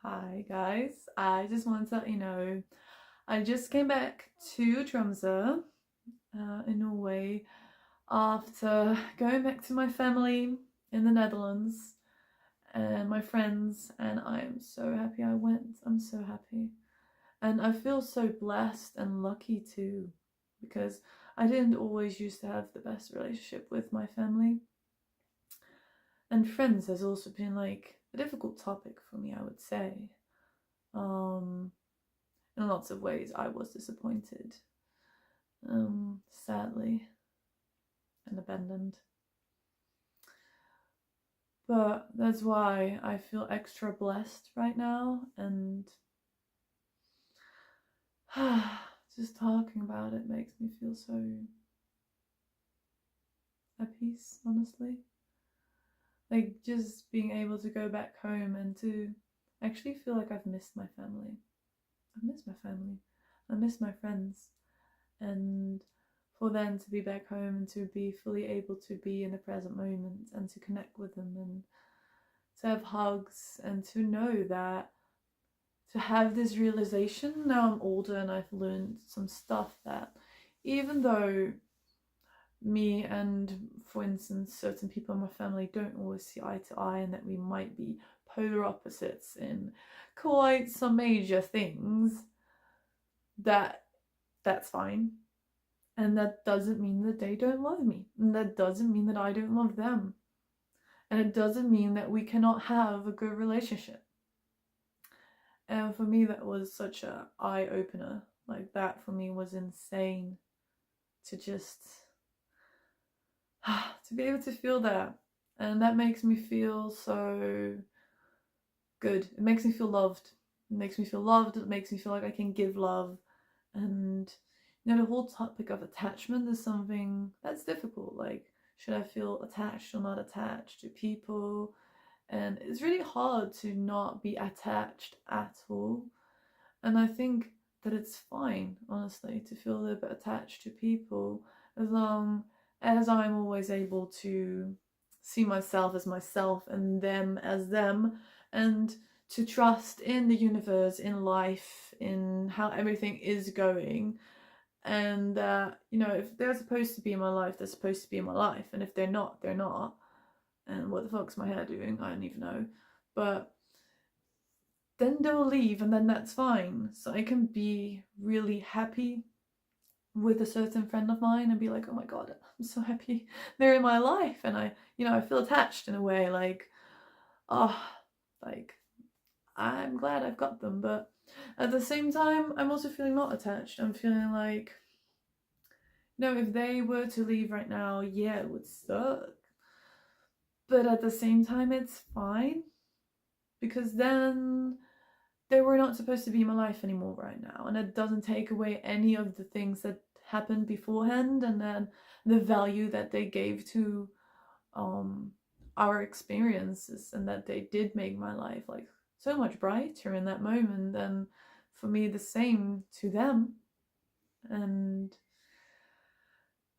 Hi guys, I just wanted to let you know I just came back to Tromsø in Norway after going back to my family in the Netherlands and my friends, and I'm so happy I went. I'm so happy. And I feel so blessed and lucky too, because I didn't always used to have the best relationship with my family. And friends has also been like a difficult topic for me, I would say. Um, in lots of ways, I was disappointed, sadly, and abandoned. But that's why I feel extra blessed right now, and just talking about it makes me feel so at peace, honestly. Like, just being able to go back home and to actually feel like I've missed my family. I've missed my family. I miss my friends. And for them to be back home and to be fully able to be in the present moment and to connect with them and to have hugs and to know that, to have this realization now I'm older and I've learned some stuff, that even though me and, for instance, certain people in my family don't always see eye to eye, and that we might be polar opposites in quite some major things, that's fine. And that doesn't mean that they don't love me. And that doesn't mean that I don't love them. And it doesn't mean that we cannot have a good relationship. And for me, that was such a eye opener. Like, that for me was insane, to just to be able to feel that. And that makes me feel so good. It makes me feel loved. It makes me feel loved. It makes me feel like I can give love. And the whole topic of attachment is something that's difficult. Like, should I feel attached or not attached to people? And it's really hard to not be attached at all. And I think that it's fine, honestly, to feel a little bit attached to people, as long as I'm always able to see myself as myself and them as them, and to trust in the universe, in life, in how everything is going. And if they're supposed to be in my life, they're supposed to be in my life. And if they're not, they're not. And what the fuck's my hair doing? I don't even know. But then they'll leave, and then that's fine. So I can be really happy with a certain friend of mine and be like, oh my god, I'm so happy they're in my life. And I feel attached in a way, like, oh, like, I'm glad I've got them. But at the same time, I'm also feeling not attached. I'm feeling like, if they were to leave right now, yeah, it would suck. But at the same time, it's fine, because then they were not supposed to be in my life anymore right now. And it doesn't take away any of the things that happened beforehand, and then the value that they gave to our experiences, and that they did make my life like so much brighter in that moment, and for me the same to them. And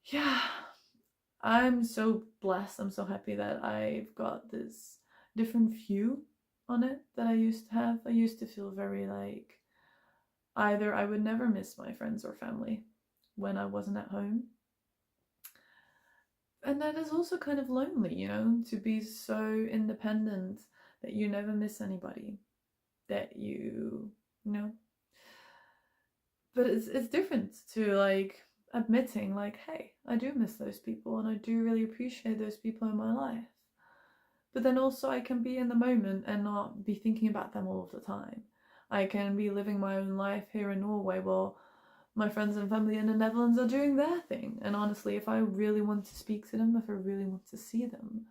yeah, I'm so blessed. I'm so happy that I've got this different view on it that I used to have. I used to feel very like either I would never miss my friends or family when I wasn't at home. And that is also kind of lonely, to be so independent that you never miss anybody, that you. But it's different to like admitting like, hey, I do miss those people and I do really appreciate those people in my life. But then also I can be in the moment and not be thinking about them all of the time. I can be living my own life here in Norway while my friends and family in the Netherlands are doing their thing. And honestly, if I really want to speak to them, if I really want to see them,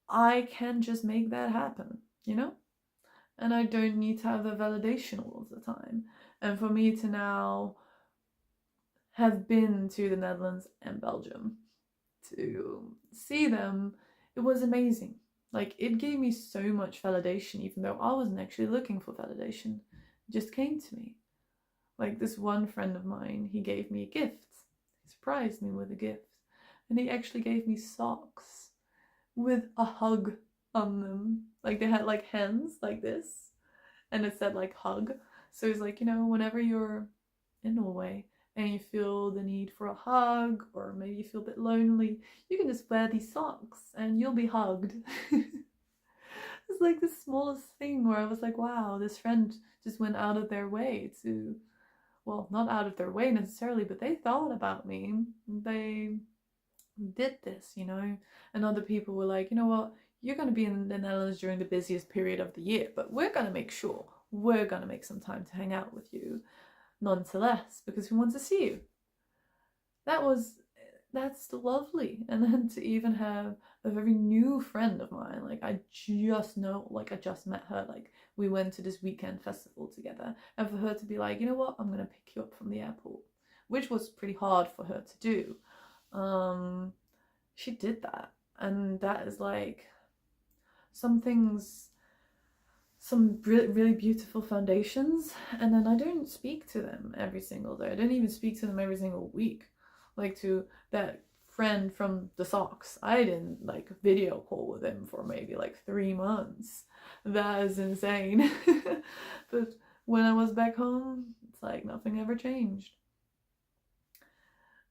I can just make that happen. And I don't need to have a validation all of the time. And for me to now have been to the Netherlands and Belgium to see them, it was amazing. Like, it gave me so much validation, even though I wasn't actually looking for validation. It just came to me. Like, this one friend of mine, he gave me a gift. He surprised me with a gift. And he actually gave me socks with a hug on them. Like they had like hands like this, and it said like hug. So it's like, whenever you're in Norway and you feel the need for a hug, or maybe you feel a bit lonely, you can just wear these socks and you'll be hugged. It's like the smallest thing where I was like, wow, this friend just went out of their way to, well, not out of their way necessarily, but they thought about me. They did this, and other people were like, you know what, you're going to be in the Netherlands during the busiest period of the year, but we're going to make sure we're going to make some time to hang out with you nonetheless, because we want to see you. That's lovely. And then to even have a very new friend of mine, like I just met her, like we went to this weekend festival together, and for her to be like, you know what, I'm gonna pick you up from the airport, which was pretty hard for her to do. She did that, and that is like some things, some really beautiful foundations. And then I don't speak to them every single day. I don't even speak to them every single week. Like to that friend from the socks, I didn't like video call with him for maybe like 3 months. That is insane. But when I was back home, it's like nothing ever changed.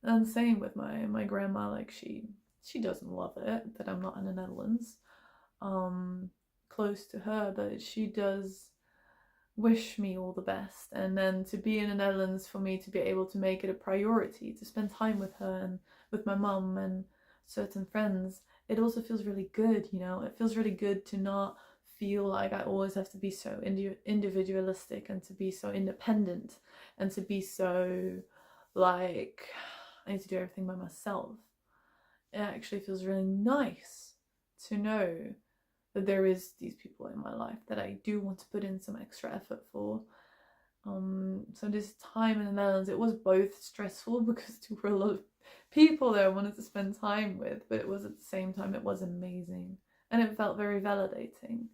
And same with my grandma, like she doesn't love it that I'm not in the Netherlands, close to her, but she does wish me all the best. And then to be in the Netherlands, for me to be able to make it a priority to spend time with her and with my mum and certain friends, it also feels really good. It feels really good to not feel like I always have to be so individualistic and to be so independent and to be so like I need to do everything by myself. It actually feels really nice to know that there is these people in my life that I do want to put in some extra effort for. So this time in the Netherlands, it was both stressful because there were a lot of people there I wanted to spend time with, but it was at the same time, it was amazing. And it felt very validating.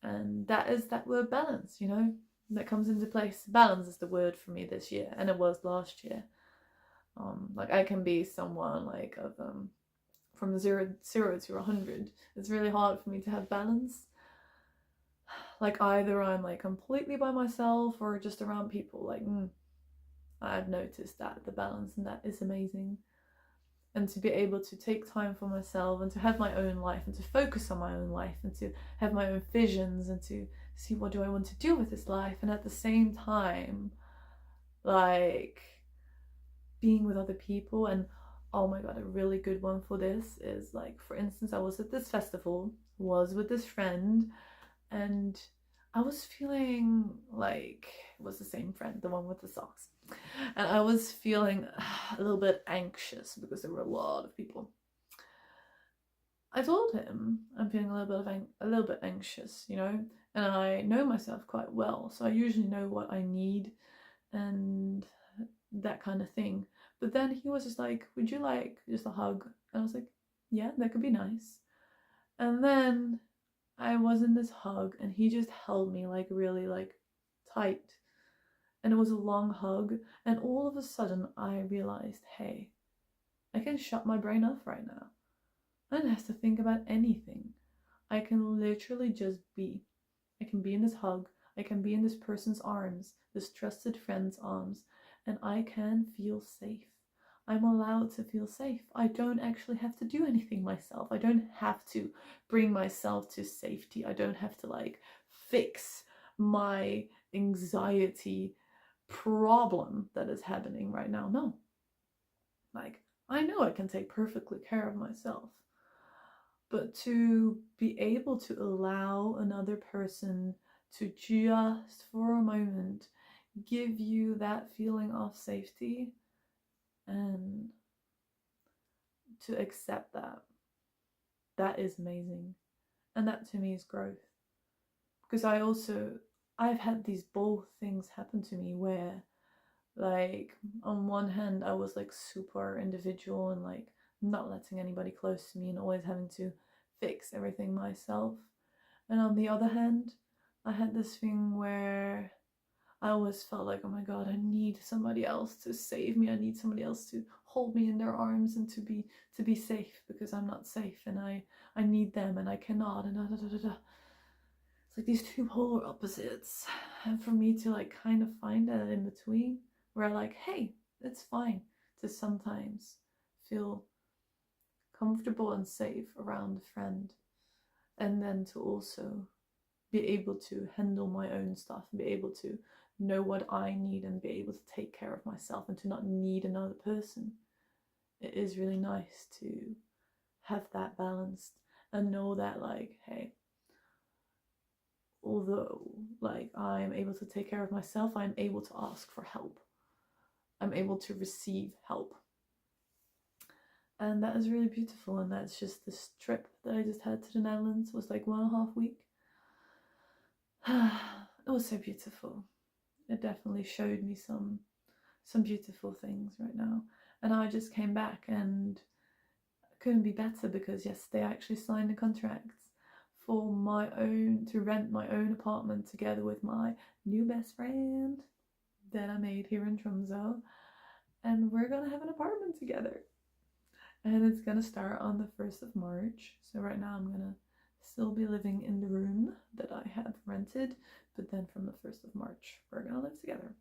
And that is that word balance, that comes into place. Balance is the word for me this year, and it was last year. Like I can be someone like of from zero to 100. It's really hard for me to have balance. Like either I'm like completely by myself or just around people. Like I've noticed that the balance, and that is amazing. And to be able to take time for myself and to have my own life and to focus on my own life and to have my own visions and to see what do I want to do with this life, and at the same time like being with other people. And oh my god, a really good one for this is like, for instance, I was at this festival, was with this friend, and I was feeling like it was the same friend, the one with the socks, and I was feeling a little bit anxious because there were a lot of people. I told him I'm feeling a little bit anxious, and I know myself quite well, so I usually know what I need and that kind of thing. But then he was just like, would you like just a hug? And I was like, yeah, that could be nice. And then I was in this hug and he just held me like really like tight. And it was a long hug. And all of a sudden I realized, hey, I can shut my brain off right now. I don't have to think about anything. I can literally just be. I can be in this hug. I can be in this person's arms, this trusted friend's arms, and I can feel safe. I'm allowed to feel safe. I don't actually have to do anything myself. I don't have to bring myself to safety. I don't have to like fix my anxiety problem that is happening right now. No. Like, I know I can take perfectly care of myself. But to be able to allow another person to just for a moment give you that feeling of safety and to accept that is amazing. And that to me is growth. Because I've had these both things happen to me where like on one hand I was like super individual and like not letting anybody close to me and always having to fix everything myself. And on the other hand, I had this thing where I always felt like, oh my god, I need somebody else to save me. I need somebody else to hold me in their arms and to be safe, because I'm not safe and I need them and I cannot, and It's like these two polar opposites, and for me to like kind of find that in between where like, hey, it's fine to sometimes feel comfortable and safe around a friend, and then to also be able to handle my own stuff and be able to know what I need and be able to take care of myself and to not need another person. It is really nice to have that balanced and know that like, hey, although like I'm able to take care of myself, I'm able to ask for help. I'm able to receive help. And that is really beautiful. And that's just this trip that I just had to the Netherlands was like 1.5 weeks. It was so beautiful. It definitely showed me some beautiful things right now. And I just came back and couldn't be better, because yesterday I actually signed a contract for my own, to rent my own apartment together with my new best friend that I made here in Tromsø. And we're gonna have an apartment together. And it's gonna start on the 1st of March. So right now I'm gonna still be living in the room that I have rented, but then from the 1st of March, we're gonna live together.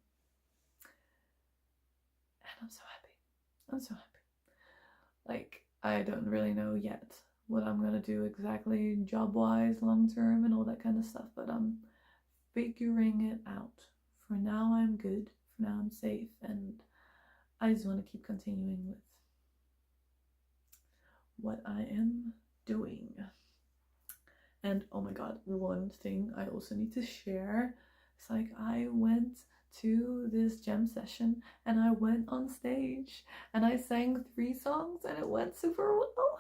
And I'm so happy. I'm so happy. Like, I don't really know yet what I'm gonna do exactly job-wise, long-term, and all that kind of stuff, but I'm figuring it out. For now, I'm good. For now, I'm safe, and I just want to keep continuing with what I am doing. And oh my god, one thing I also need to share. It's like I went to this jam session and I went on stage and I sang 3 songs and it went super well.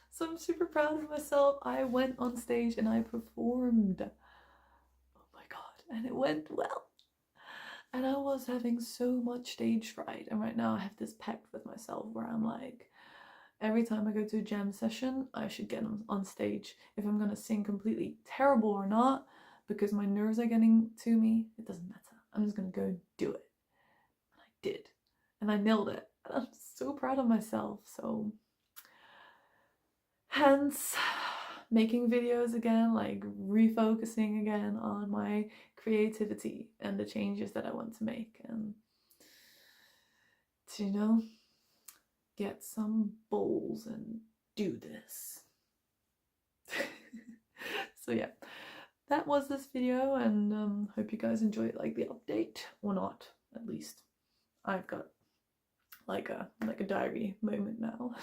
So I'm super proud of myself. I went on stage and I performed. Oh my god, and it went well. And I was having so much stage fright, and right now I have this pact with myself where I'm like, every time I go to a jam session, I should get on stage. If I'm gonna sing completely terrible or not, because my nerves are getting to me, it doesn't matter. I'm just gonna go and do it. And I did. And I nailed it. And I'm so proud of myself. So, hence, making videos again, like refocusing again on my creativity and the changes that I want to make. And to, get some bowls and do this. So yeah, that was this video, and hope you guys enjoyed like the update, or not, at least. I've got like a diary moment now.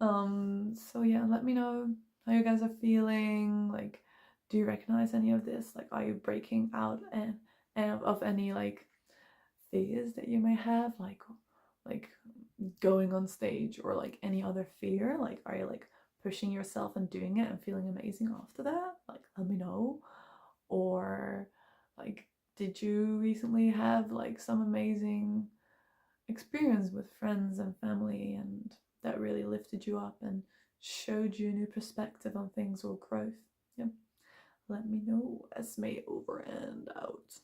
So yeah, let me know how you guys are feeling. Like, do you recognize any of this? Like, are you breaking out and of any like fears that you may have, like going on stage, or like any other fear? Like, are you like pushing yourself and doing it and feeling amazing after that? Like, let me know. Or like, did you recently have like some amazing experience with friends and family and that really lifted you up and showed you a new perspective on things or growth? Yep, let me know. Esmée over and out.